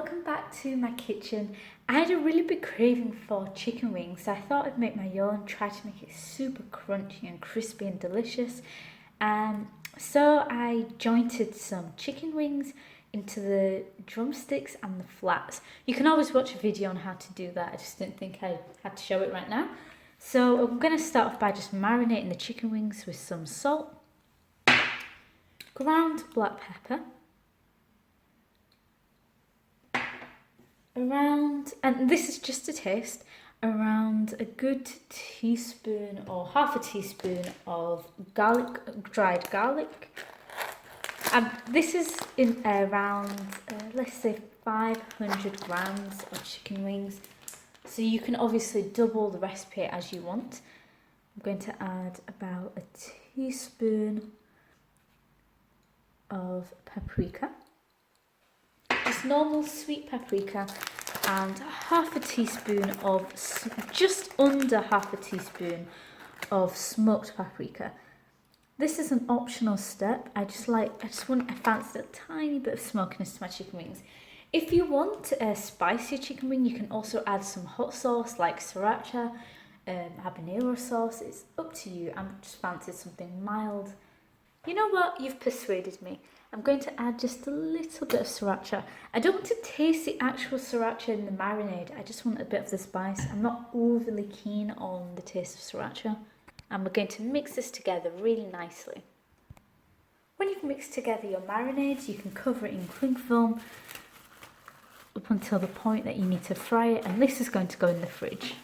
welcome back to my kitchen. I had a really big craving for chicken wings, so I thought I'd make my own, try to make it super crunchy and crispy and delicious. So I jointed some chicken wings into the drumsticks and the flats. You can always watch a video on how to do that, I just didn't think I had to show it right now. So I'm going to start off by just marinating the chicken wings with some salt, ground black pepper, and this is just a taste, around a good teaspoon or half a teaspoon of dried garlic. This is in around, let's say 500 grams of chicken wings. So you can obviously double the recipe as you want. I'm going to add about a teaspoon of paprika, just normal sweet paprika, and half a teaspoon of, just under half a teaspoon of smoked paprika. This is an optional step. I fancy a tiny bit of smokiness to my chicken wings. If you want a spicier chicken wing, you can also add some hot sauce like sriracha, habanero sauce. It's up to you. I'm just fancy something mild. You know what? You've persuaded me. I'm going to add just a little bit of sriracha. I don't want to taste the actual sriracha in the marinade. I just want a bit of the spice. I'm not overly keen on the taste of sriracha. And we're going to mix this together really nicely. When you've mixed together your marinades, you can cover it in cling film up until the point that you need to fry it, and this is going to go in the fridge.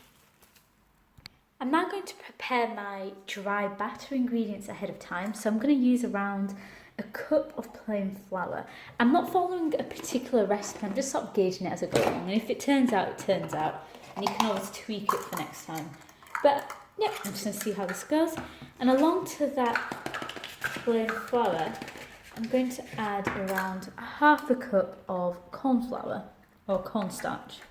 I'm now going to prepare my dry batter ingredients ahead of time, so I'm going to use around a cup of plain flour. I'm not following a particular recipe, I'm just sort of gauging it as I go along, and if it turns out, it turns out, and you can always tweak it for next time. But yeah, I'm just going to see how this goes. And along to that plain flour, I'm going to add around half a cup of corn flour or cornstarch.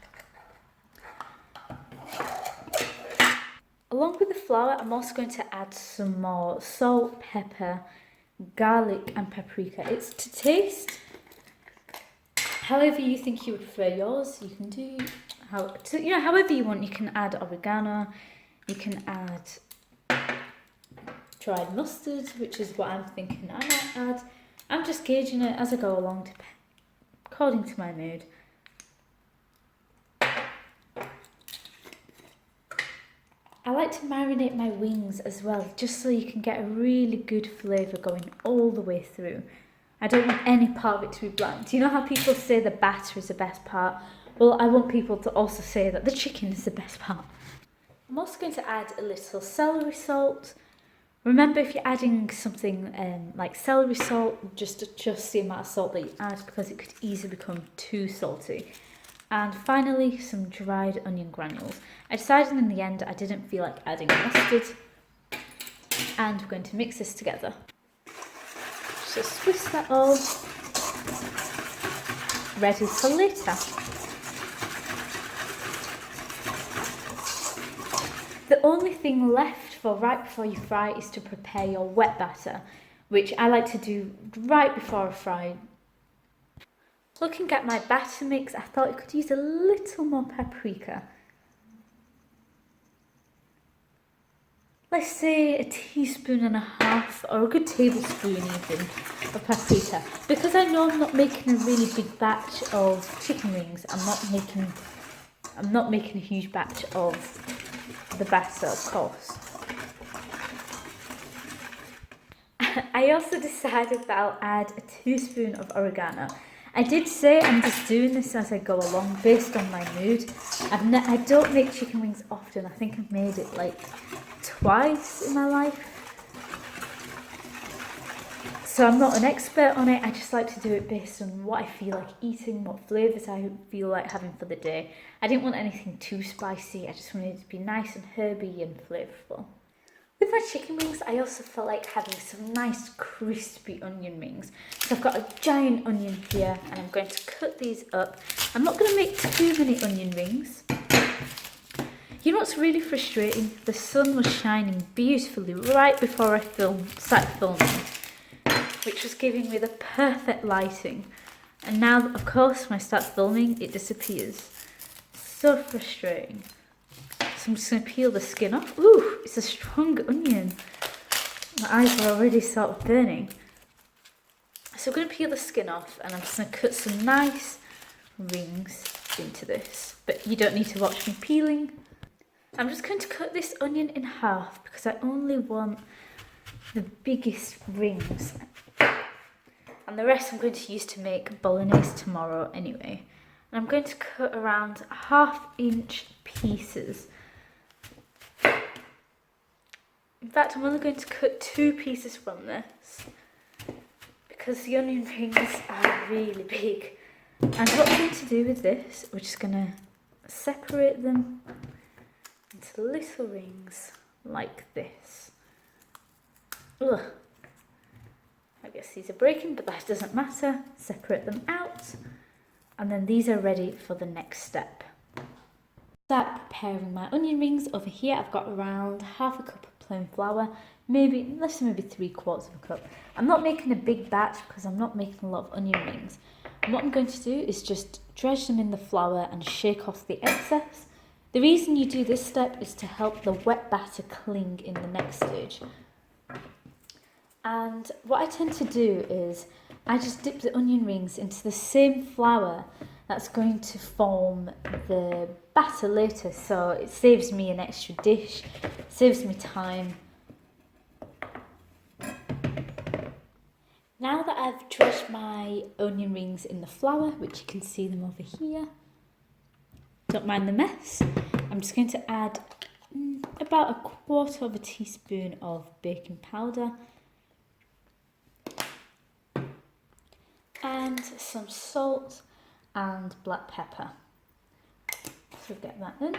Along with the flour, I'm also going to add some more salt, pepper, garlic and paprika. It's to taste. However you think you would prefer yours, you can do however you want. You can add oregano, you can add dried mustard, which is what I'm thinking I might add. I'm just gauging it as I go along according to my mood. I like to marinate my wings as well, just so you can get a really good flavour going all the way through. I don't want any part of it to be bland. Do you know how people say the batter is the best part? Well, I want people to also say that the chicken is the best part. I'm also going to add a little celery salt. Remember, if you're adding something like celery salt, just adjust the amount of salt that you add, because it could easily become too salty. And finally, some dried onion granules. I decided in the end I didn't feel like adding mustard. And we're going to mix this together. So twist that all. Ready for later. The only thing left for right before you fry is to prepare your wet batter, which I like to do right before I fry. Looking at my batter mix, I thought I could use a little more paprika. Let's say a teaspoon and a half, or a good tablespoon even, of paprika. Because I know I'm not making a really big batch of chicken wings, I'm not making a huge batch of the batter, of course. I also decided that I'll add a teaspoon of oregano. I did say I'm just doing this as I go along based on my mood. I don't make chicken wings often. I think I've made it like twice in my life. So I'm not an expert on it. I just like to do it based on what I feel like eating, what flavours I feel like having for the day. I didn't want anything too spicy. I just wanted it to be nice and herby and flavourful. With my chicken wings, I also felt like having some nice crispy onion rings. So I've got a giant onion here, and I'm going to cut these up. I'm not going to make too many onion rings. You know what's really frustrating? The sun was shining beautifully right before I started filming, which was giving me the perfect lighting. And now, of course, when I start filming, it disappears. So frustrating. So I'm just going to peel the skin off. Ooh, it's a strong onion. My eyes are already sort of burning. So I'm going to peel the skin off and I'm just going to cut some nice rings into this. But you don't need to watch me peeling. I'm just going to cut this onion in half because I only want the biggest rings. And the rest I'm going to use to make bolognese tomorrow anyway. And I'm going to cut around 1/2-inch pieces. In fact, I'm only going to cut 2 pieces from this because the onion rings are really big. And what we're going to do with this, we're just going to separate them into little rings like this. Ugh. I guess these are breaking, but that doesn't matter. Separate them out. And then these are ready for the next step. Start preparing my onion rings. Over here I've got around 1/2 cup of plain flour, maybe 3/4 cup. I'm not making a big batch because I'm not making a lot of onion rings. And what I'm going to do is just dredge them in the flour and shake off the excess. The reason you do this step is to help the wet batter cling in the next stage. And what I tend to do is I just dip the onion rings into the same flour that's going to form the batter later, so it saves me an extra dish, saves me time. Now that I've dredged my onion rings in the flour, which you can see them over here, don't mind the mess, I'm just going to add about 1/4 teaspoon of baking powder and some salt and black pepper. So get that in.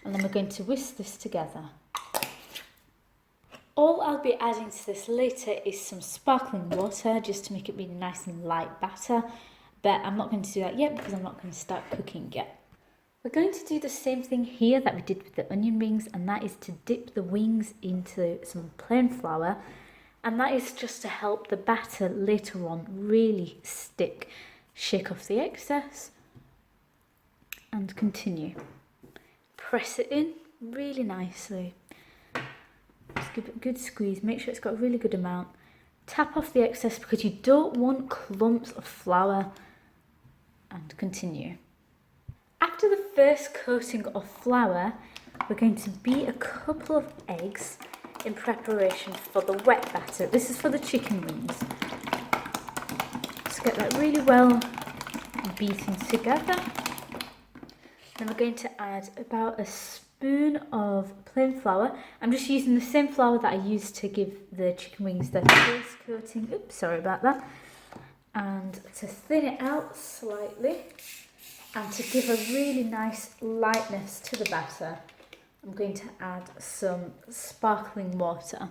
And then we're going to whisk this together. All I'll be adding to this later is some sparkling water just to make it really nice and light batter. But I'm not going to do that yet because I'm not going to start cooking yet. We're going to do the same thing here that we did with the onion rings, and that is to dip the wings into some plain flour. And that is just to help the batter later on really stick. Shake off the excess and continue. Press it in really nicely. Just give it a good squeeze. Make sure it's got a really good amount. Tap off the excess because you don't want clumps of flour. And continue. After the first coating of flour, we're going to beat a couple of eggs in preparation for the wet batter. This is for the chicken wings. Just get that really well beaten together. Then we're going to add about a spoon of plain flour. I'm just using the same flour that I used to give the chicken wings their first coating. Oops, sorry about that. And to thin it out slightly and to give a really nice lightness to the batter, I'm going to add some sparkling water.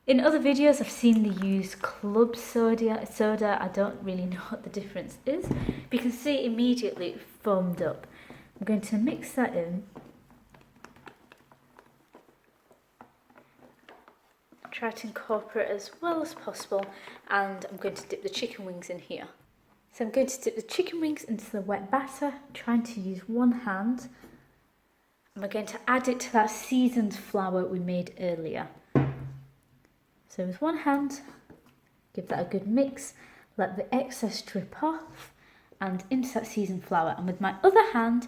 In other videos I've seen they use club soda. I don't really know what the difference is. But you can see immediately it foamed up. I'm going to mix that in. Try to incorporate as well as possible, and I'm going to dip the chicken wings in here. So I'm going to dip the chicken wings into the wet batter, trying to use one hand. And we're going to add it to that seasoned flour we made earlier. So with one hand, give that a good mix, let the excess drip off and into that seasoned flour. And with my other hand,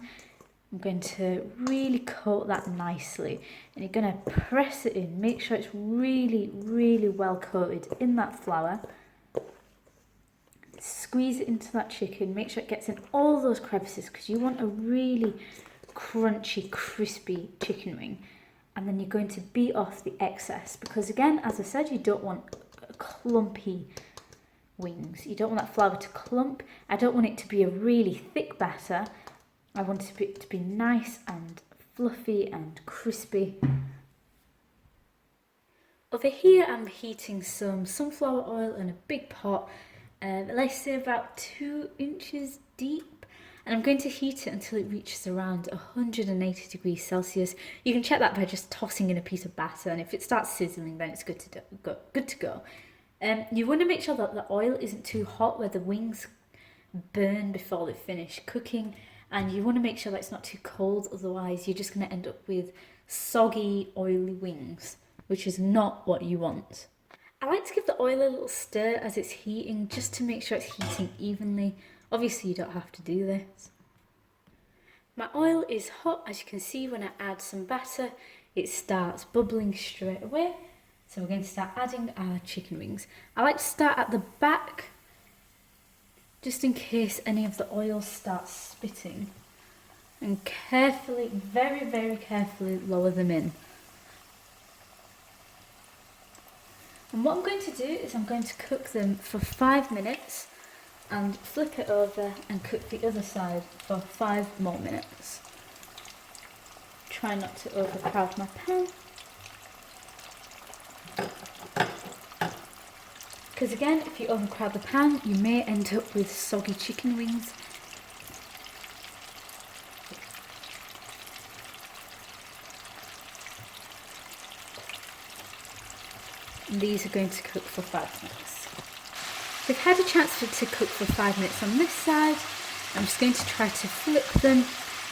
I'm going to really coat that nicely. And you're going to press it in, make sure it's really, really well coated in that flour. Squeeze it into that chicken, make sure it gets in all those crevices because you want a really crunchy, crispy chicken wing. And then you're going to beat off the excess because, again, as I said, you don't want clumpy wings. You don't want that flour to clump. I don't want it to be a really thick batter. I want it to be nice and fluffy and crispy. Over here I'm heating some sunflower oil in a big pot, let's say about 2 inches deep. And I'm going to heat it until it reaches around 180 degrees Celsius. You can check that by just tossing in a piece of batter, and if it starts sizzling, then it's good to go. You want to make sure that the oil isn't too hot where the wings burn before they finish cooking, and you want to make sure that it's not too cold, otherwise you're just going to end up with soggy, oily wings, which is not what you want. I like to give the oil a little stir as it's heating, just to make sure it's heating evenly. Obviously you don't have to do this. My oil is hot. As you can see, when I add some batter, it starts bubbling straight away. So we're going to start adding our chicken wings. I like to start at the back, just in case any of the oil starts spitting. And carefully, very, very carefully lower them in. And what I'm going to do is I'm going to cook them for 5 minutes and flip it over and cook the other side for 5 more minutes. Try not to overcrowd my pan. Because again, if you overcrowd the pan, you may end up with soggy chicken wings. And these are going to cook for 5 minutes. They've had a chance to cook for 5 minutes on this side. I'm just going to try to flip them,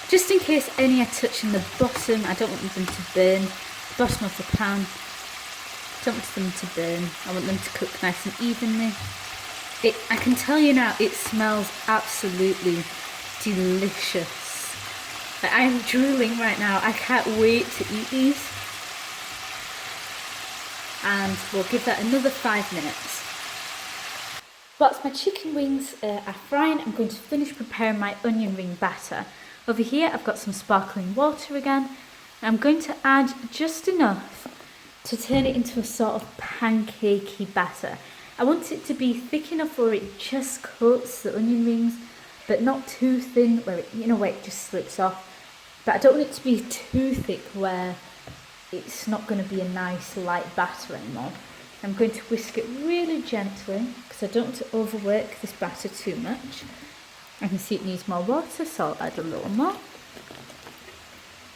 just in case any are touching the bottom. I don't want them to burn the bottom of the pan. Don't want them to burn. I want them to cook nice and evenly. I can tell you now, it smells absolutely delicious. Like, I'm drooling right now. I can't wait to eat these. And we'll give that another 5 minutes. Whilst my chicken wings are frying, I'm going to finish preparing my onion ring batter. Over here I've got some sparkling water again. I'm going to add just enough to turn it into a sort of pancakey batter. I want it to be thick enough where it just coats the onion rings, but not too thin where it just slips off. But I don't want it to be too thick where it's not going to be a nice light batter anymore. I'm going to whisk it really gently because I don't want to overwork this batter too much. I can see it needs more water, so I'll add a little more.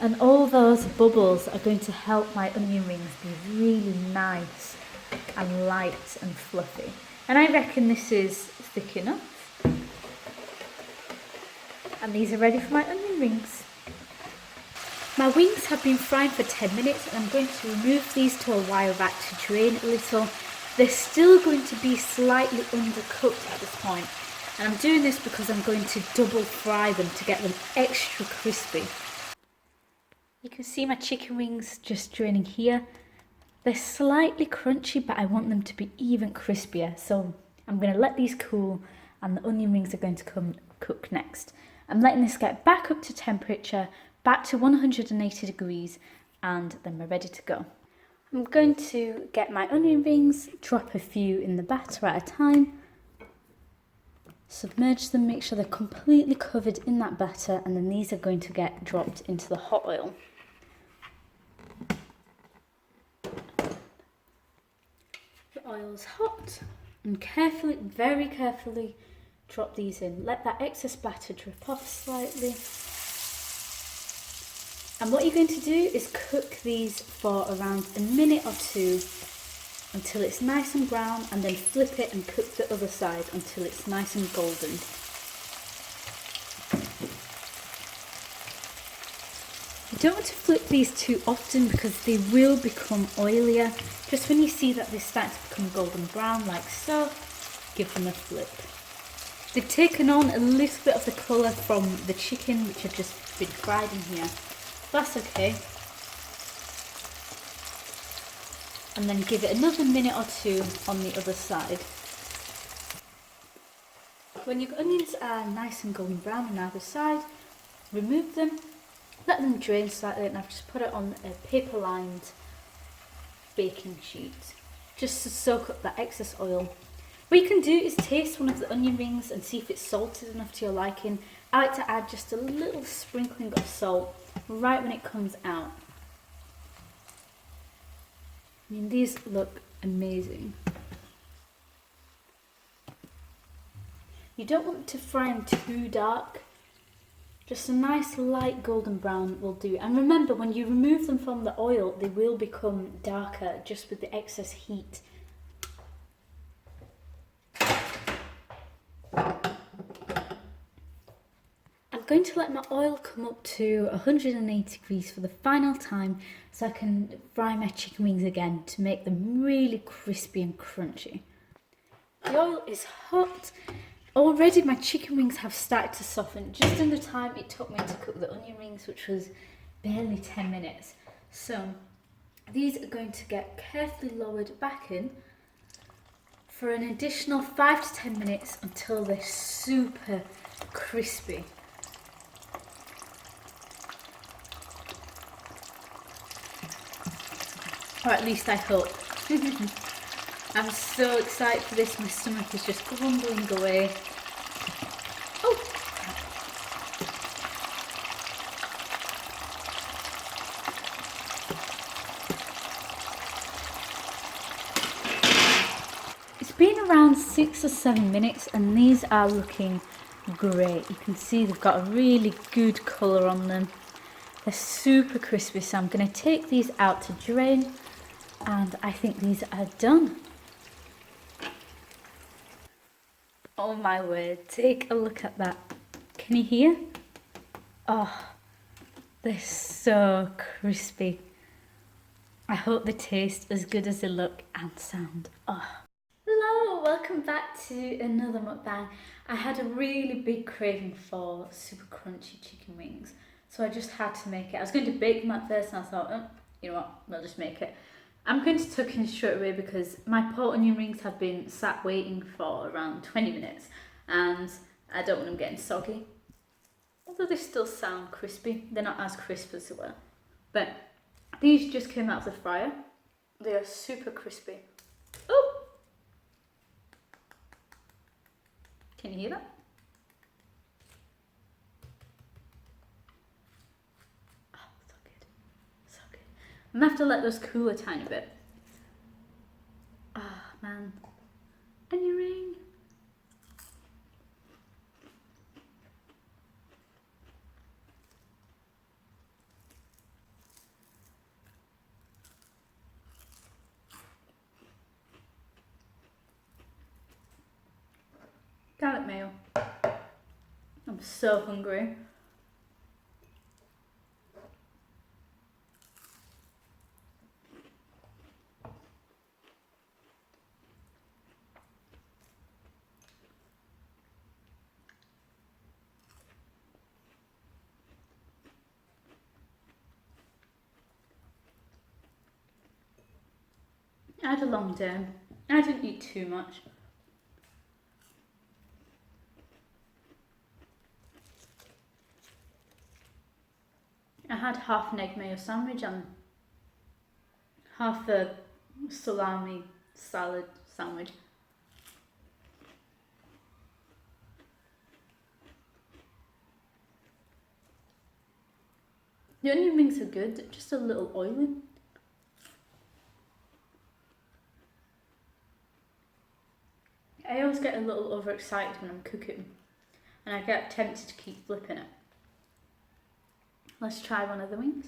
And all those bubbles are going to help my onion rings be really nice and light and fluffy. And I reckon this is thick enough. And these are ready for my onion rings. My wings have been frying for 10 minutes and I'm going to remove these to a wire rack to drain a little. They're still going to be slightly undercooked at this point. And I'm doing this because I'm going to double fry them to get them extra crispy. You can see my chicken wings just draining here. They're slightly crunchy, but I want them to be even crispier. So I'm going to let these cool and the onion rings are going to cook next. I'm letting this get back up to temperature, back to 180 degrees, and then we're ready to go. I'm going to get my onion rings, drop a few in the batter at a time, submerge them, make sure they're completely covered in that batter, and then these are going to get dropped into the hot oil. The oil's hot, and carefully, very carefully, drop these in. Let that excess batter drip off slightly. And what you're going to do is cook these for around a minute or two until it's nice and brown, and then flip it and cook the other side until it's nice and golden. You don't want to flip these too often because they will become oilier. Just when you see that they start to become golden brown like so, give them a flip. They've taken on a little bit of the colour from the chicken which had just been fried in here. That's okay. And then give it another minute or two on the other side. When your onions are nice and golden brown on either side, remove them, let them drain slightly, and I've just put it on a paper lined baking sheet just to soak up that excess oil. What you can do is taste one of the onion rings and see if it's salted enough to your liking. I like to add just a little sprinkling of salt right when it comes out. I mean, these look amazing. You don't want to fry them too dark. Just a nice light golden brown will do. And remember, when you remove them from the oil, they will become darker just with the excess heat. going to let my oil come up to 180 degrees for the final time so I can fry my chicken wings again to make them really crispy and crunchy. The oil is hot. Already my chicken wings have started to soften just in the time it took me to cook the onion rings, which was barely 10 minutes. So these are going to get carefully lowered back in for an additional 5 to 10 minutes until they're super crispy. Or at least I hope. I'm so excited for this, my stomach is just grumbling away. Oh! It's been around 6 or 7 minutes and these are looking great. You can see they've got a really good colour on them. They're super crispy, so I'm going to take these out to drain and I think these are done. Oh my word, take a look at that. Can you hear? Oh, they're so crispy. I hope they taste as good as they look and sound. Oh. Hello, welcome back to another mukbang. I had a really big craving for super crunchy chicken wings, so I just had to make it. I was going to bake them at first and I thought, oh, you know what, I'll just make it. I'm going to tuck in straight away because my pot onion rings have been sat waiting for around 20 minutes and I don't want them getting soggy. Although they still sound crispy, they're not as crisp as they were. But these just came out of the fryer. They are super crispy. Oh! Can you hear that? Oh, so good. So good. I'm going to have to let those cool a tiny bit. Ah, oh, man. Onion ring. Garlic mayo. I'm so hungry. I had a long day. I didn't eat too much. I had half an egg mayo sandwich and half a salami salad sandwich. The onion rings are good, they're just a little oily. I always get a little overexcited when I'm cooking and I get tempted to keep flipping it. Let's try one of the wings.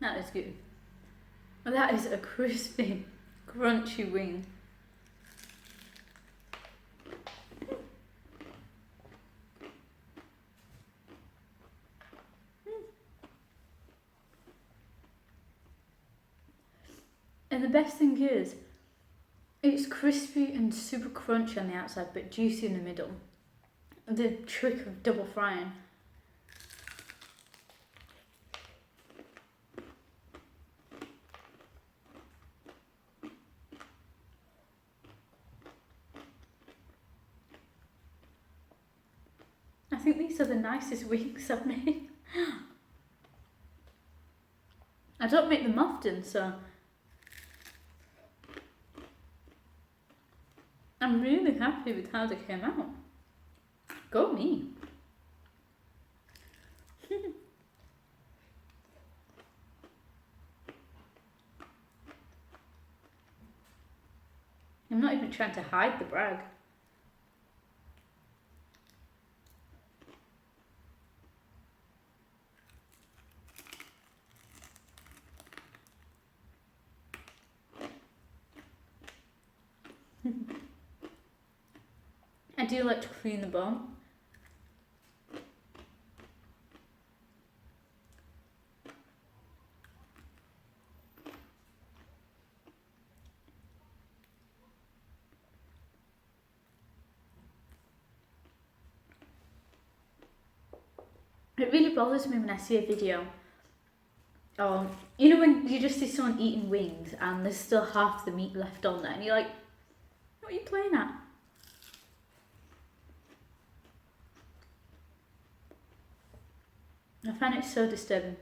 That is good. That is a crispy, crunchy wing. And the best thing is, it's crispy and super crunchy on the outside, but juicy in the middle. The trick of double frying. I think these are the nicest wings I've made. I don't make them often, so I'm really happy with how they came out. Go me. I'm not even trying to hide the brag. do like to clean the bone. It really bothers me when I see a video, or you know when you just see someone eating wings and there's still half the meat left on there and you're like, what are you playing at? I find it so disturbing.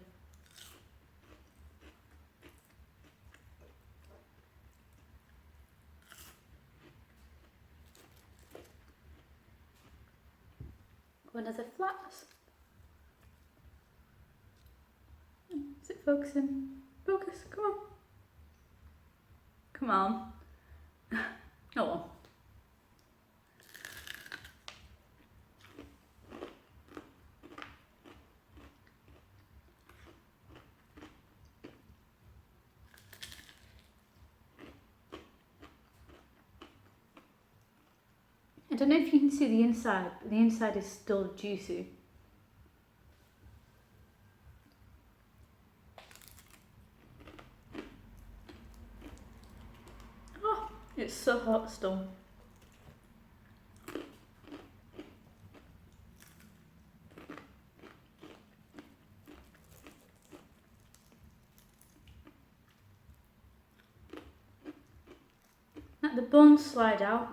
One of the flats. Is it focusing? Focus, come on. Come on. Oh well. I don't know if you can see the inside, but the inside is still juicy. Oh, it's so hot still. Let the bones slide out.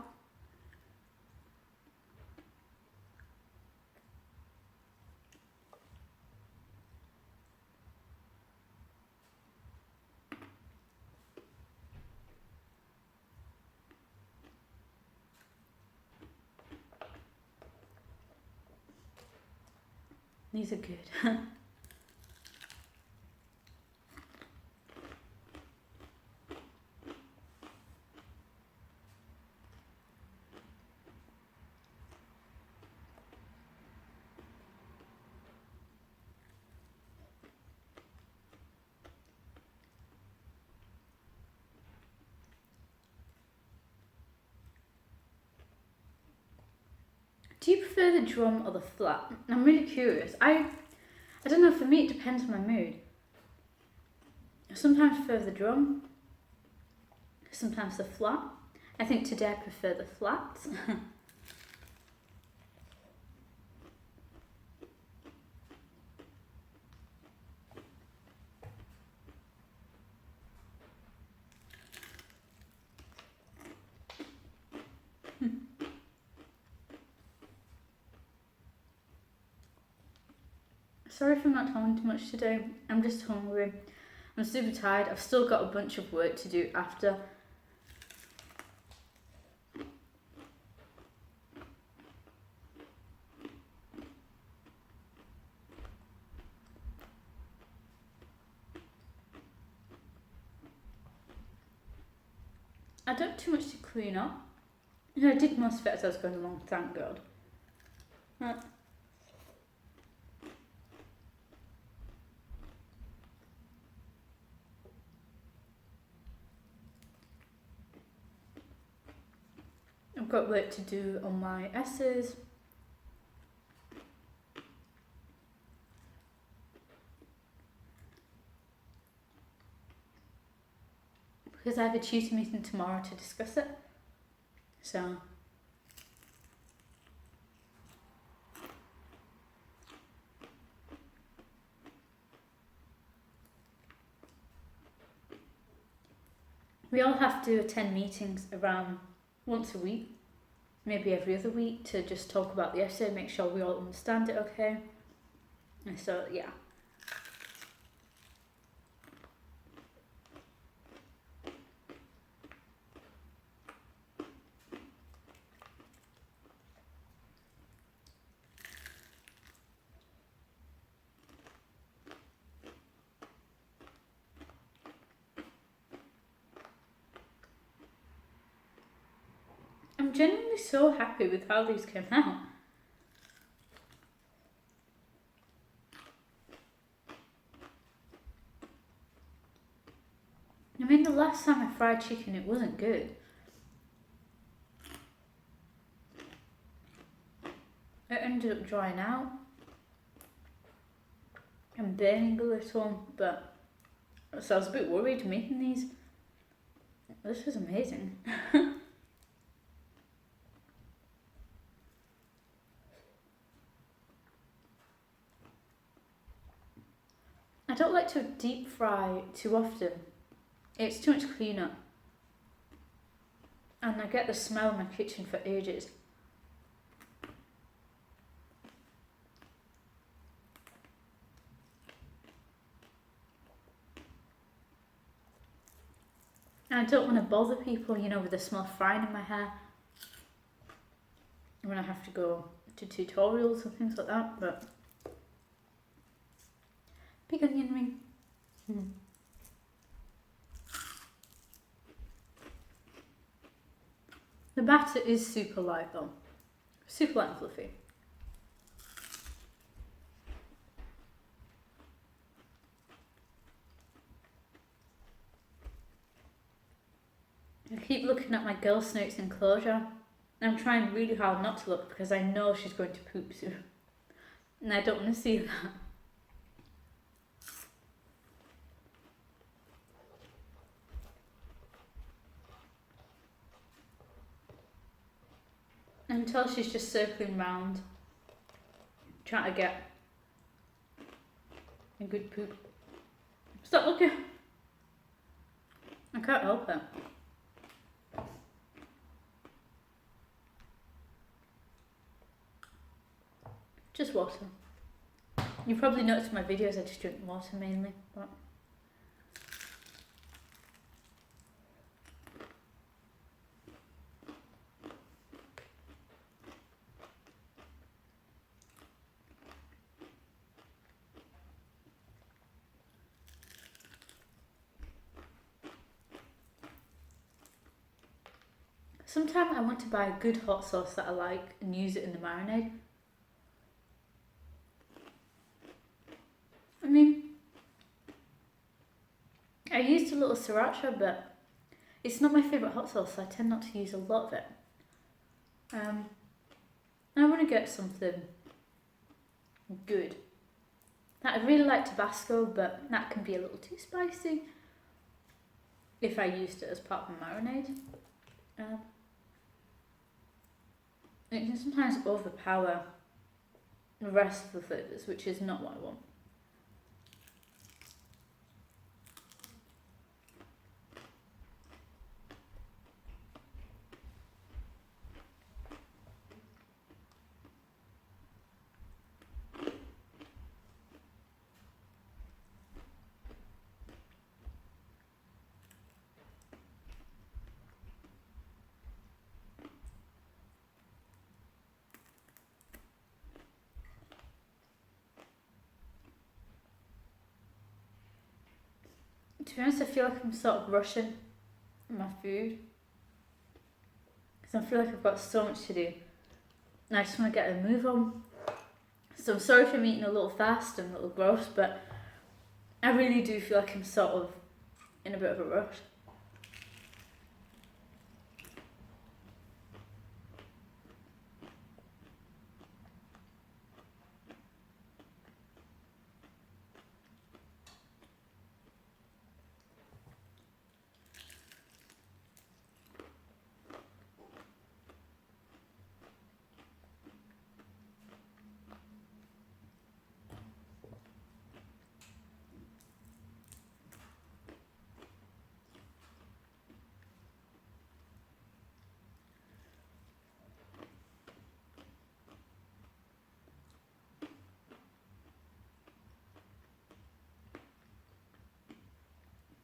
These are good. Do you prefer the drum or the flat? I'm really curious. I don't know, for me it depends on my mood. I sometimes prefer the drum, sometimes the flat. I think today I prefer the flat. Sorry if I'm not talking too much today. I'm just hungry. I'm super tired. I've still got a bunch of work to do after. I don't have too much to clean up. I did most of it as I was going along, thank God. Right. I've got work to do on my essays. Because I have a tutor meeting tomorrow to discuss it. So we all have to attend meetings around once a week, maybe every other week, to just talk about the essay, make sure we all understand it okay. And so yeah. I'm genuinely so happy with how these came out. I mean, the last time I fried chicken, it wasn't good. ended up drying out and burning a little, but so I was a bit worried making these. This is amazing. I don't like to deep fry too often. It's too much cleanup. And I get the smell in my kitchen for ages. And I don't want to bother people, you know, with the smell of frying in my hair when I have to go to tutorials and things like that, but big onion ring. The batter is super light though, super light and fluffy. I keep looking at my girl snoot's enclosure. I'm trying really hard not to look because I know she's going to poop soon. And I don't want to see that. Until she's just circling round, trying to get a good poop. Stop looking. I can't help it. Just water. You probably noticed in my videos I just drink water mainly, but sometimes I want to buy a good hot sauce that I like and use it in the marinade. I mean, I used a little sriracha, but it's not my favourite hot sauce, so I tend not to use a lot of it. I want to get something good. I really like Tabasco, but that can be a little too spicy if I used it as part of a marinade. It can sometimes overpower the rest of the flavours, which is not what I want. To be honest, I feel like I'm sort of rushing my food because I feel like I've got so much to do and I just want to get a move on. So I'm sorry if I'm eating a little fast and a little gross, but I really do feel like I'm sort of in a bit of a rush.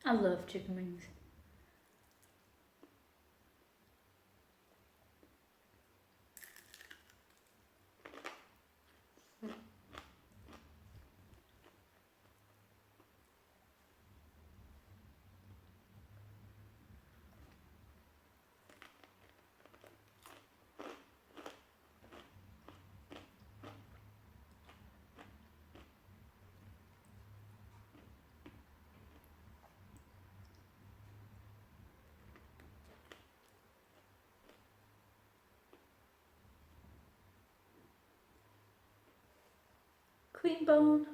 I love chicken wings. Queen bone.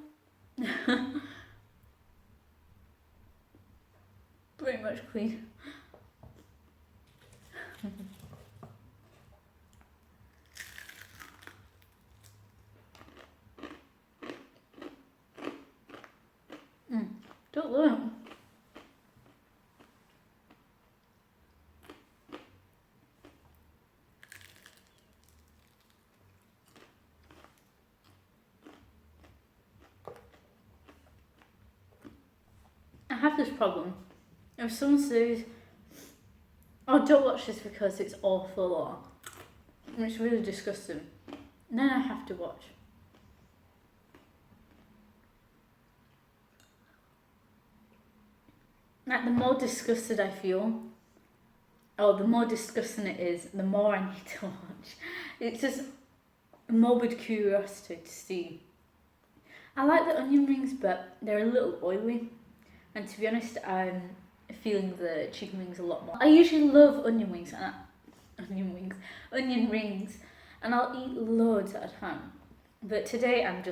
Pretty much queen. Don't look. I have this problem. If someone says, "Oh, don't watch this because it's awful," or "It's really disgusting," then I have to watch. Like, the more disgusted I feel, or the more disgusting it is, the more I need to watch. It's just morbid curiosity to see. I like the onion rings, but they're a little oily. And to be honest, I'm feeling the chicken wings a lot more. I usually love onion rings, and I'll eat loads at a time. But today I'm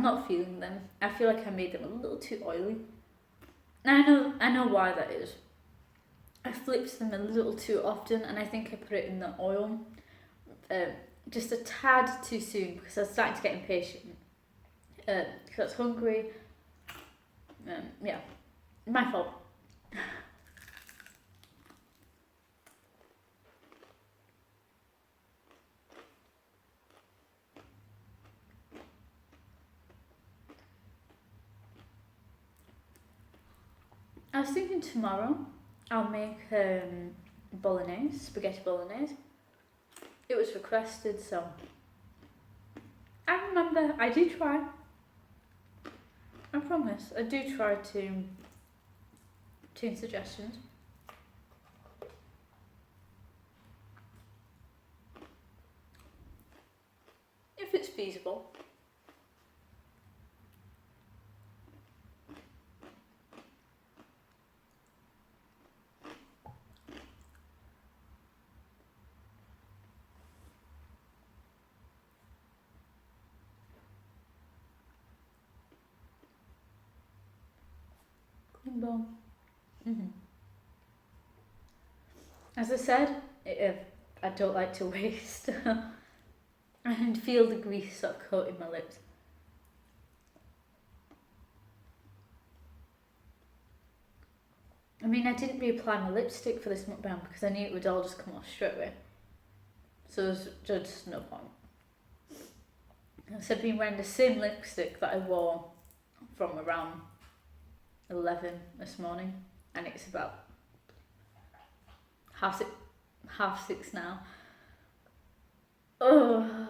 not feeling them. I feel like I made them a little too oily. And I know why that is. I flipped them a little too often, and I think I put it in the oil just a tad too soon because I was starting to get impatient. Because I was hungry. Yeah, my fault. I was thinking tomorrow I'll make bolognese, spaghetti bolognese. It was requested, so I remember I do try. I promise, I do try to change suggestions. If it's feasible. Bone. As I said, I don't like to waste. I can feel the grease sort of coating my lips. I mean, I didn't reapply my lipstick for this mukbang because I knew it would all just come off straight away. So there's just no point. So I've been wearing the same lipstick that I wore from around 11 this morning, and it's about half six now. Oh.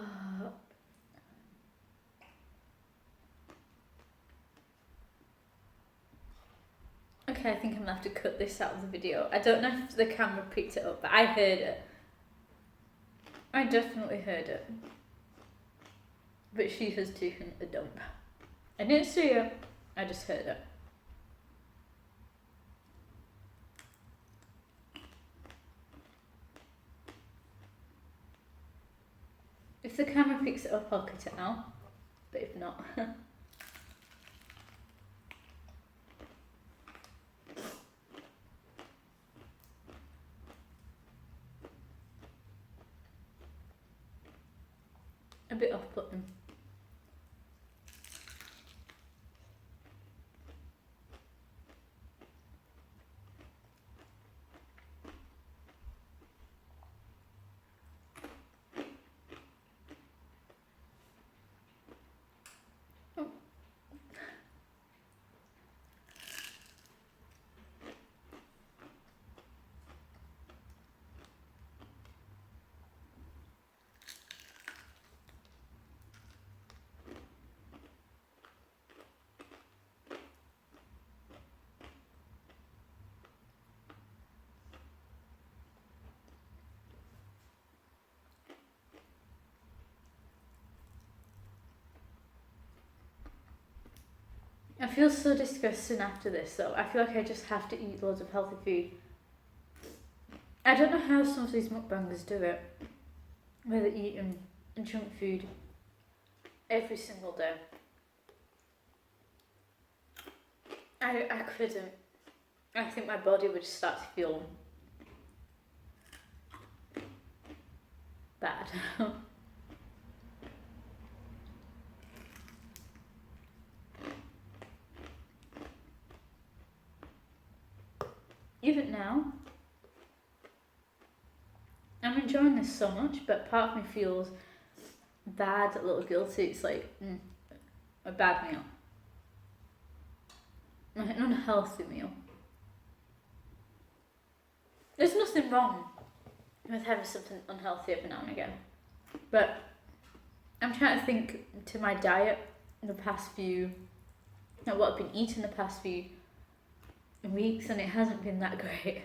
Okay, I think I'm gonna have to cut this out of the video. I don't know if the camera picked it up, but I heard it. I definitely heard it. But she has taken a dump. I didn't see it, I just heard it. If the camera picks it up, I'll cut it out. But if not... a bit off-putting. I feel so disgusting after this though. I feel like I just have to eat loads of healthy food. I don't know how some of these mukbangers do it, where they're eating junk food every single day. I couldn't. I think my body would start to feel bad. Even now, I'm enjoying this so much, but part of me feels bad, a little guilty. It's like a bad meal, an unhealthy meal. There's nothing wrong with having something unhealthy every now and again, but I'm trying to think to my diet in the past few, what I've been eating the past few weeks, and it hasn't been that great.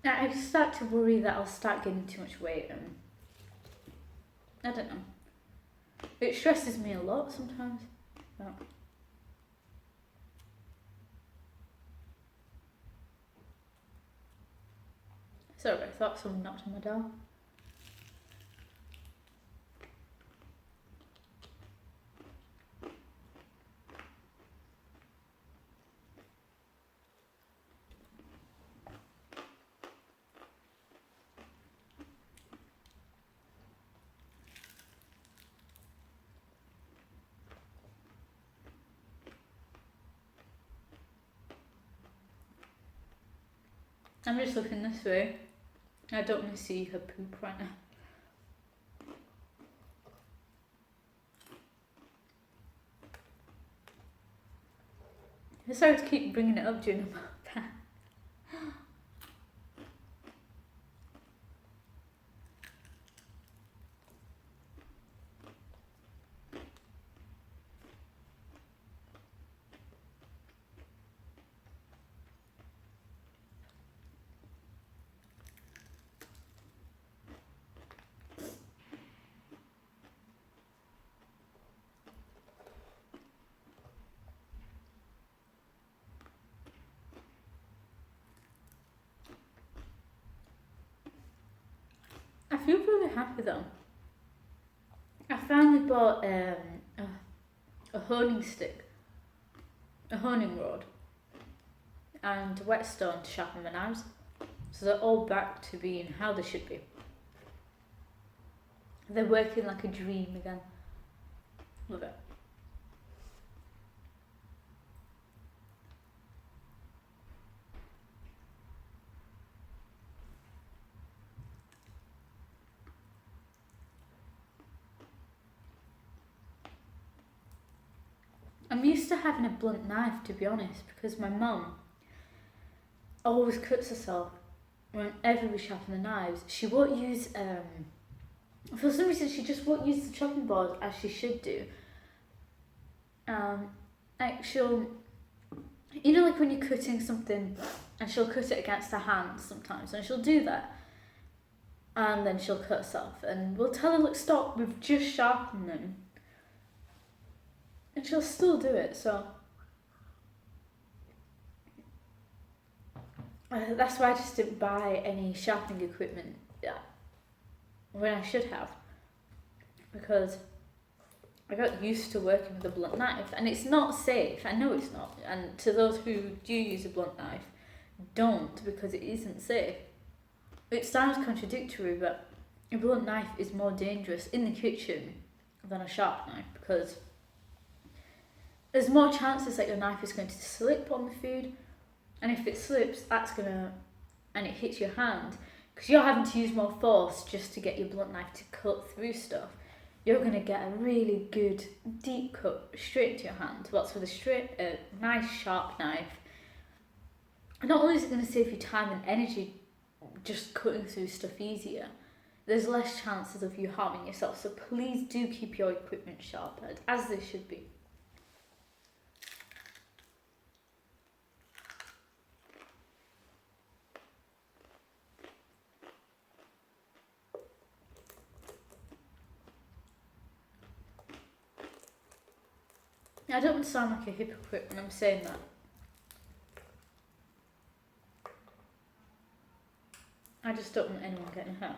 I start to worry that I'll start getting too much weight, and I don't know. It stresses me a lot sometimes. But sorry, I thought someone knocked on my door. I'm just looking this way. I don't want to see her poop right now. I'm sorry to keep bringing it up during the mukbang. I feel really happy though. I finally bought a honing stick, a honing rod, and a whetstone to sharpen my knives. So they're all back to being how they should be. They're working like a dream again. Love it. I'm used to having a blunt knife, to be honest, because my mum always cuts herself whenever we sharpen the knives. She won't use, for some reason, she just won't use the chopping board as she should do. Like she'll, you know, like when you're cutting something and she'll cut it against her hand sometimes, and she'll do that. And then she'll cut herself, and we'll tell her, look, stop, we've just sharpened them. And she'll still do it, so that's why I just didn't buy any sharpening equipment when I should have, because I got used to working with a blunt knife, and it's not safe. I know it's not, and to those who do use a blunt knife, don't, because it isn't safe. It sounds contradictory, but a blunt knife is more dangerous in the kitchen than a sharp knife, because there's more chances that your knife is going to slip on the food, and if it slips, and it hits your hand, because you're having to use more force just to get your blunt knife to cut through stuff, you're going to get a really good deep cut straight into your hand. Whilst with a nice sharp knife, not only is it going to save you time and energy just cutting through stuff easier, there's less chances of you harming yourself. So please do keep your equipment sharpened, as they should be. I don't want to sound like a hypocrite when I'm saying that. I just don't want anyone getting hurt.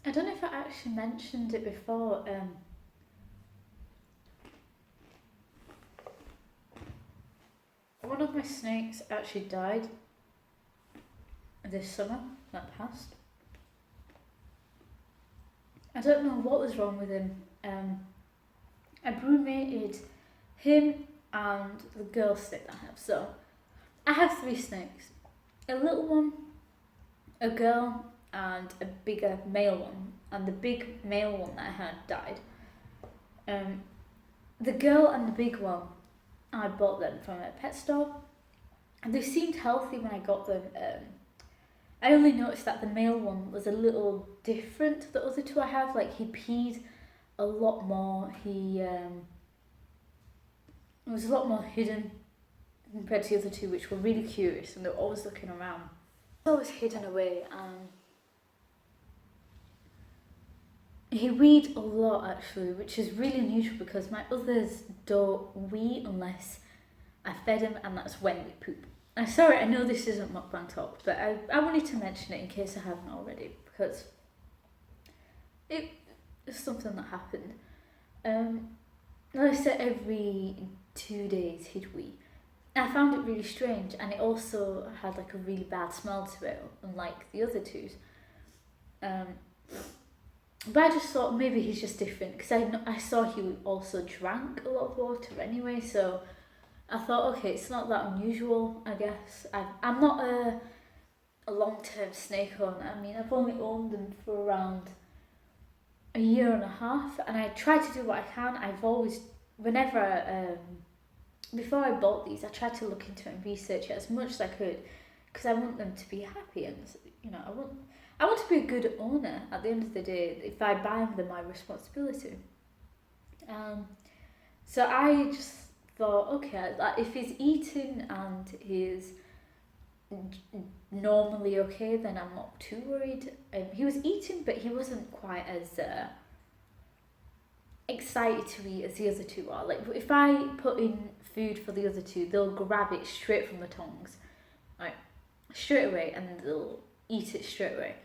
I don't know if I actually mentioned it before. One of my snakes actually died this summer that passed. I don't know what was wrong with him. I brumated him and the girl snake that I have. So I have 3 snakes. A little one, a girl, and a bigger male one. And the big male one that I had died. The girl and the big one, I bought them from a pet store. And they seemed healthy when I got them. I only noticed that the male one was a little different to the other 2 I have. Like, he peed a lot more. It was a lot more hidden compared to the other 2, which were really curious and they were always looking around. Always hidden away, and he weed a lot actually, which is really unusual because my others don't wee unless I fed him, and that's when they poop. I'm sorry, I know this isn't mukbang talk, but I wanted to mention it in case I haven't already, because it's something that happened. Like I said, every 2 days he'd wee. I found it really strange, and it also had like a really bad smell to it, unlike the other 2s. But I just thought maybe he's just different, because I saw he also drank a lot of water anyway, so I thought, okay, it's not that unusual, I guess. I'm not a long-term snake owner. I mean, I've only owned them for around a year and a half, and I try to do what I can. I've always, before I bought these, I tried to look into it and research it as much as I could, because I want them to be happy, and I want to be a good owner. At the end of the day, if I buy them, they're my responsibility. So I just thought, okay, if he's eating and he's normally okay, then I'm not too worried. He was eating, but he wasn't quite as excited to eat as the other 2 are. Like, if I put in food for the other 2, they'll grab it straight from the tongs, like straight away, and they'll eat it straight away.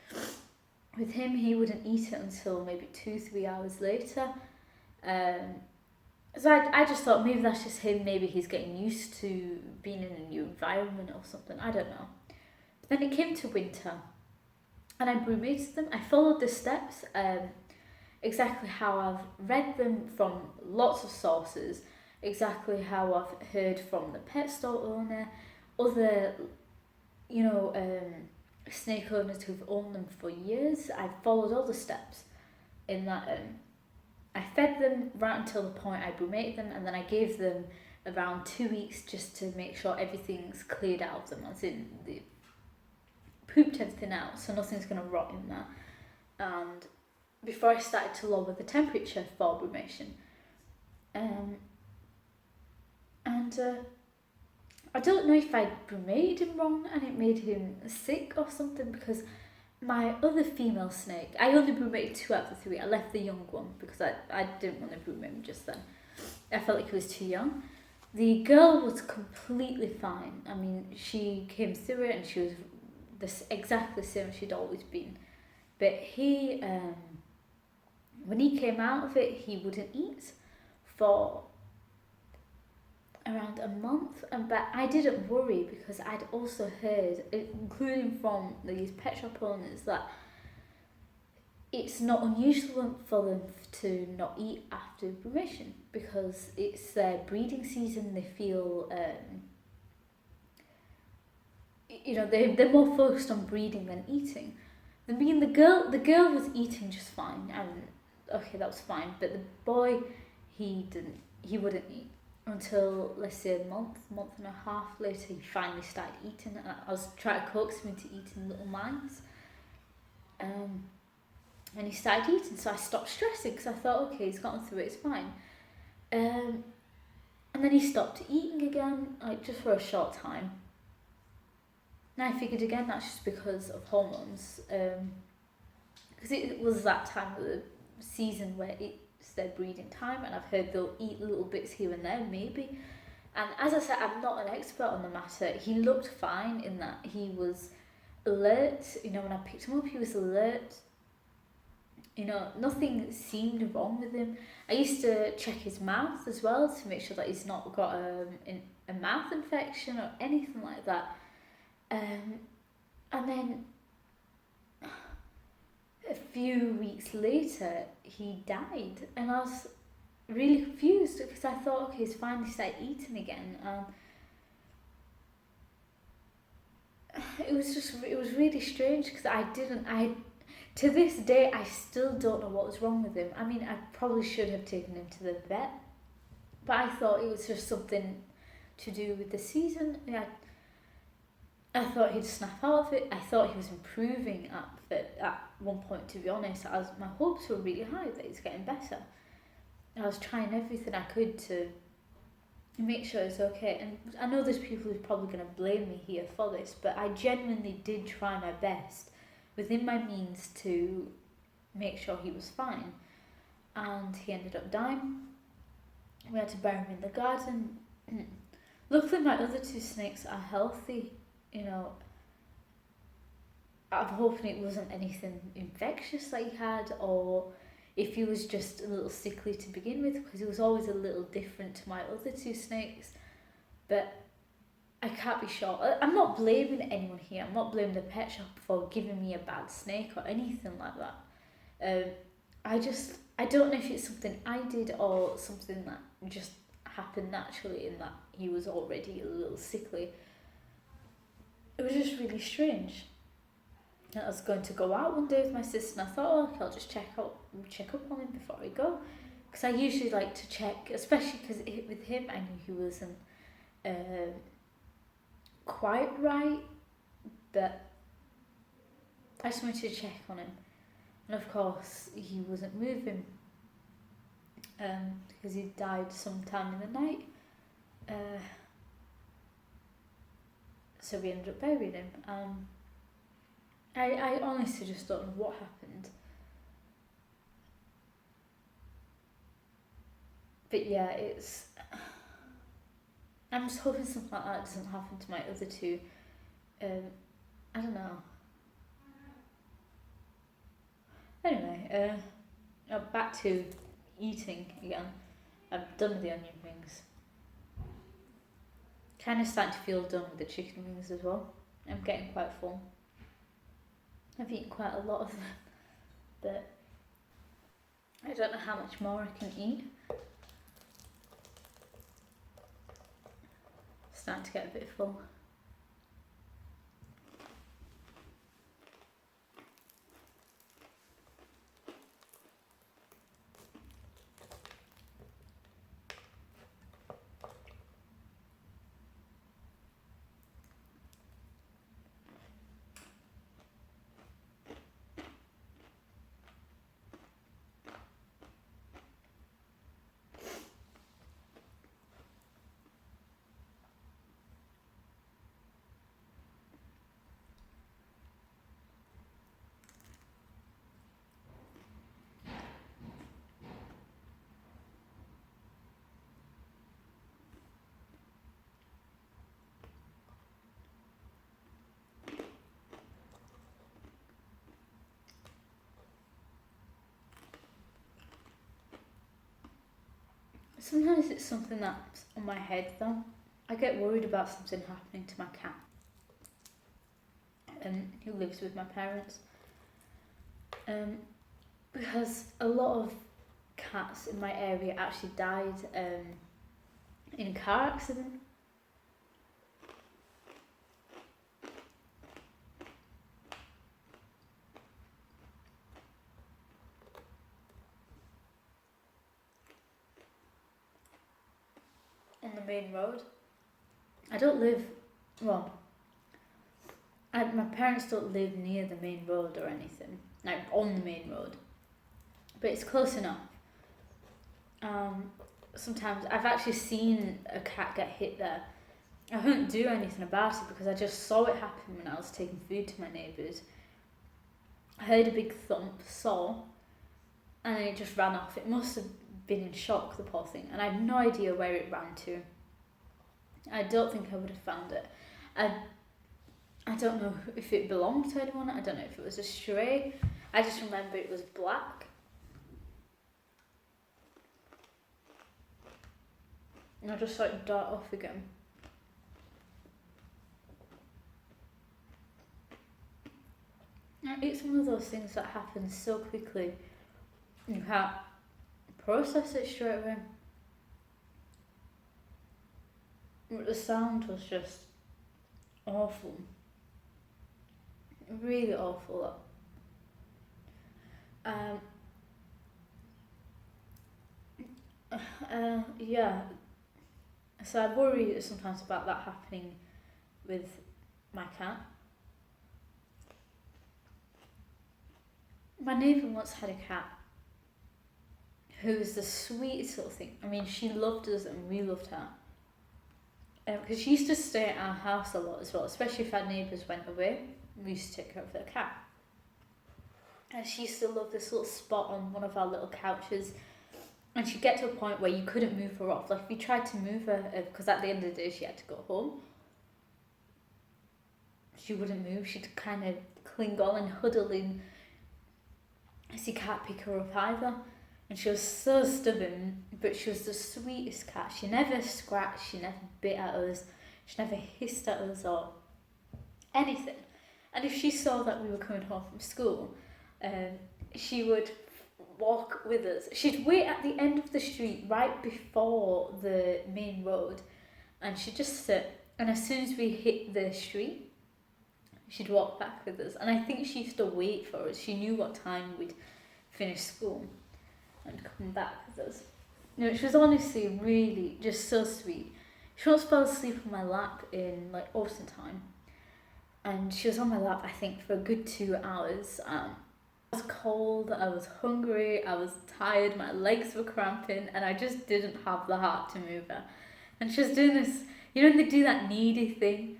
With him, he wouldn't eat it until maybe 2-3 hours later. So I just thought maybe that's just him. Maybe he's getting used to being in a new environment or something. I don't know. But then it came to winter, and I brumated them. I followed the steps exactly how I've read them from lots of sources, exactly how I've heard from the pet store owner, other, snake owners who've owned them for years. I followed all the steps in that. I fed them right until the point I brumated them, and then I gave them around 2 weeks just to make sure everything's cleared out of them, as in they pooped everything out, so nothing's going to rot in there. And before I started to lower the temperature for brumation, I don't know if I brumated him wrong and it made him sick or something, because my other female snake, I only brumated 2 out of the 3. I left the young one because I didn't want to brumate him just then. I felt like he was too young. The girl was completely fine. I mean, she came through it and she was exactly the same as she'd always been. But he, when he came out of it, he wouldn't eat for around a month, but I didn't worry because I'd also heard, including from these pet shop owners, that it's not unusual for them to not eat after breeding because it's their breeding season. They feel, they're more focused on breeding than eating. I mean, the girl was eating just fine, and okay, that was fine. But the boy, he wouldn't eat until, let's say, a month and a half later. He finally started eating, and I was trying to coax him into eating little mites. And he started eating, so I stopped stressing because I thought, okay, he's gotten through it, it's fine. And then he stopped eating again, like just for a short time. And I figured again that's just because of hormones, because it was that time of the season where it's their breeding time, and I've heard they'll eat little bits here and there, maybe. And as I said, I'm not an expert on the matter. He looked fine in that he was alert. When I picked him up, he was alert. Nothing seemed wrong with him. I used to check his mouth as well to make sure that he's not got a mouth infection or anything like that. And then a few weeks later, he died, and I was really confused because I thought, okay, he's finally started eating again. It was really strange because to this day, I still don't know what was wrong with him. I mean, I probably should have taken him to the vet, but I thought it was just something to do with the season. I thought he'd snap out of it. I thought he was improving at one point, to be honest. My hopes were really high that he's getting better. I was trying everything I could to make sure it's okay. And I know there's people who's probably going to blame me here for this, but I genuinely did try my best within my means to make sure he was fine. And he ended up dying. We had to bury him in the garden. Luckily, my other two snakes are healthy. I'm hoping it wasn't anything infectious that he had, or if he was just a little sickly to begin with, because he was always a little different to my other two snakes. But I can't be sure. I'm not blaming anyone here. I'm not blaming the pet shop for giving me a bad snake or anything like that. I don't know if it's something I did or something that just happened naturally in that he was already a little sickly. It was just really strange. And I was going to go out one day with my sister, and I thought, oh, okay, I'll just check up on him before I go. Because I usually like to check, especially because with him, I knew he wasn't quite right, but I just wanted to check on him. And of course, he wasn't moving because he died sometime in the night. So we ended up burying him. I honestly just don't know what happened. But yeah, I'm just hoping something like that doesn't happen to my other two. I don't know. Anyway, back to eating again. I've done with the onion rings. Kind of starting to feel done with the chicken wings as well. I'm getting quite full. I've eaten quite a lot of them, but I don't know how much more I can eat. Starting to get a bit full. Sometimes it's something that's on my head though. I get worried about something happening to my cat, who lives with my parents. Because a lot of cats in my area actually died in a car accident. On the main road. I don't live, well, my parents don't live near the main road or anything, like on the main road, but it's close enough. Sometimes I've actually seen a cat get hit there. I couldn't do anything about it because I just saw it happen when I was taking food to my neighbours. I heard a big thump, saw, and then it just ran off. It must have been in shock, the poor thing, and I had no idea where it ran to. I don't think I would have found it. I don't know if it belonged to anyone. I don't know if it was a stray. I just remember it was black. And I just saw it dart off again. It's one of those things that happens so quickly. You can't process it straight away. But the sound was just awful. Really awful. Yeah. So I worry sometimes about that happening with my cat. My neighbour once had a cat who was the sweetest little thing. I mean, she loved us and we loved her. Because she used to stay at our house a lot as well, especially if our neighbours went away. We used to take care of their cat. And she used to love this little spot on one of our little couches. And she'd get to a point where you couldn't move her off. Like, if you tried to move her, because at the end of the day she had to go home, she wouldn't move. She'd kind of cling on and huddle in, as you can't pick her up either. And she was so stubborn, but she was the sweetest cat. She never scratched, she never bit at us, she never hissed at us or anything. And if she saw that we were coming home from school, she would walk with us. She'd wait at the end of the street right before the main road, and she'd just sit, and as soon as we hit the street, she'd walk back with us. And I think she used to wait for us. She knew what time we'd finish school and come back with us. You know, she was honestly really just so sweet. She once fell asleep on my lap in like autumn time, and she was on my lap I think for a good 2 hours. I was cold, I was hungry, I was tired, my legs were cramping, and I just didn't have the heart to move her. And she was doing this, you know when they do that needy thing?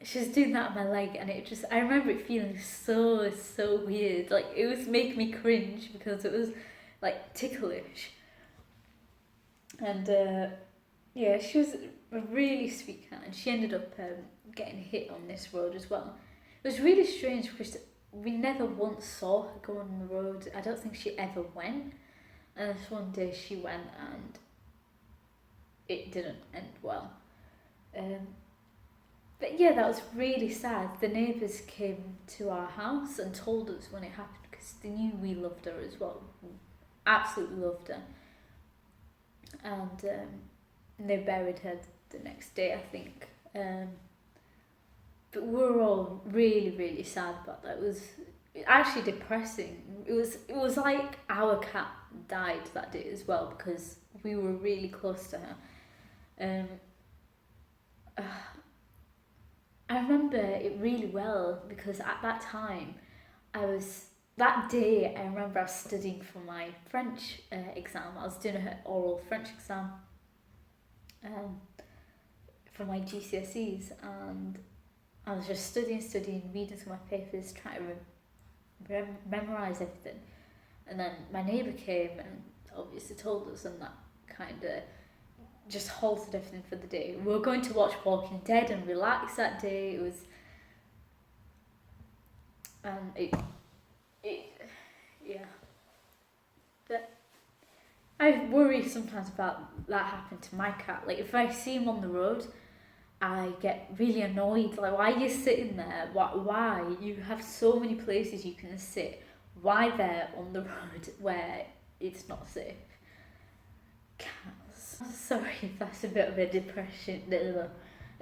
She was doing that on my leg, and it just, I remember it feeling so weird. Like, it was making me cringe because it was like ticklish. And yeah, she was a really sweet cat, and she ended up getting hit on this road as well. It was really strange because we never once saw her go on the road. I don't think she ever went. And this one day she went, and it didn't end well. But yeah, that was really sad. The neighbours came to our house and told us when it happened because they knew we loved her as well. Absolutely loved her. And they buried her the next day, I think. But we were all really sad about that. It was actually depressing. It was like our cat died that day as well because we were really close to her. I remember it really well because at that time, that day I remember I was studying for my French exam. I was doing an oral French exam for my GCSEs, and I was just studying, reading through my papers, trying to memorise everything. And then my neighbour came and obviously told us, and that kind of just halted everything for the day. We were going to watch Walking Dead and relax that day. It was, yeah. But I worry sometimes about that happening to my cat. Like if I see him on the road, I get really annoyed. Like, why are you sitting there? Why? You have so many places you can sit. Why there on the road where it's not safe? Cats. Sorry if that's a bit of a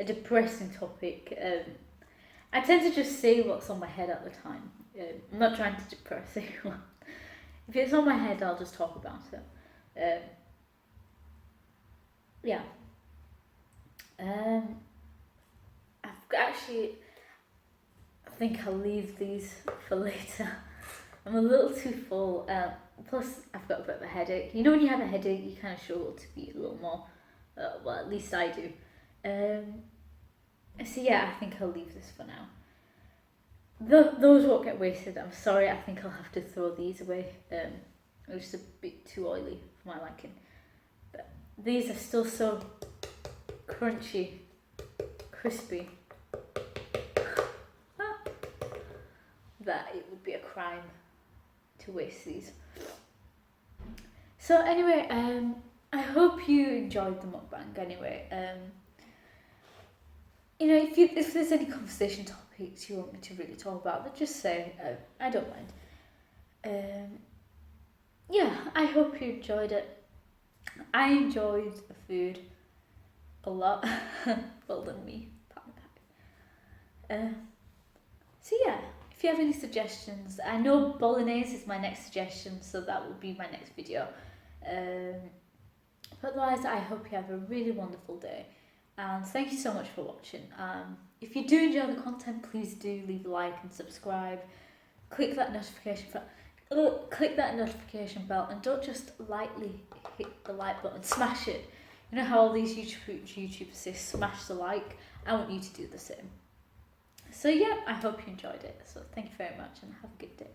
depressing topic. I tend to just say what's on my head at the time. I'm not trying to depress anyone. If it's on my head, I'll just talk about it. Yeah. Actually, I think I'll leave these for later. I'm a little too full. Plus, I've got a bit of a headache. You know, when you have a headache, you kind of struggle to eat a little more. Well, at least I do. So yeah, I think I'll leave this for now. Those won't get wasted. I'm sorry. I think I'll have to throw these away. It was just a bit too oily for my liking. But these are still so crunchy, crispy, that it would be a crime to waste these. So anyway, I hope you enjoyed the mukbang. Anyway, you know, if there's any conversation topics you want me to really talk about, then just say. I don't mind. Yeah, I hope you enjoyed it. I enjoyed the food a lot. Well done, me. Pat on the back. So yeah, if you have any suggestions, I know bolognese is my next suggestion, so that will be my next video. But otherwise, I hope you have a really wonderful day, and thank you so much for watching. If you do enjoy the content, please do leave a like and subscribe. Click that notification bell, and don't just lightly hit the like button, smash it. You know how all these YouTubers say smash the like? I want you to do the same. So yeah, I hope you enjoyed it. So thank you very much and have a good day.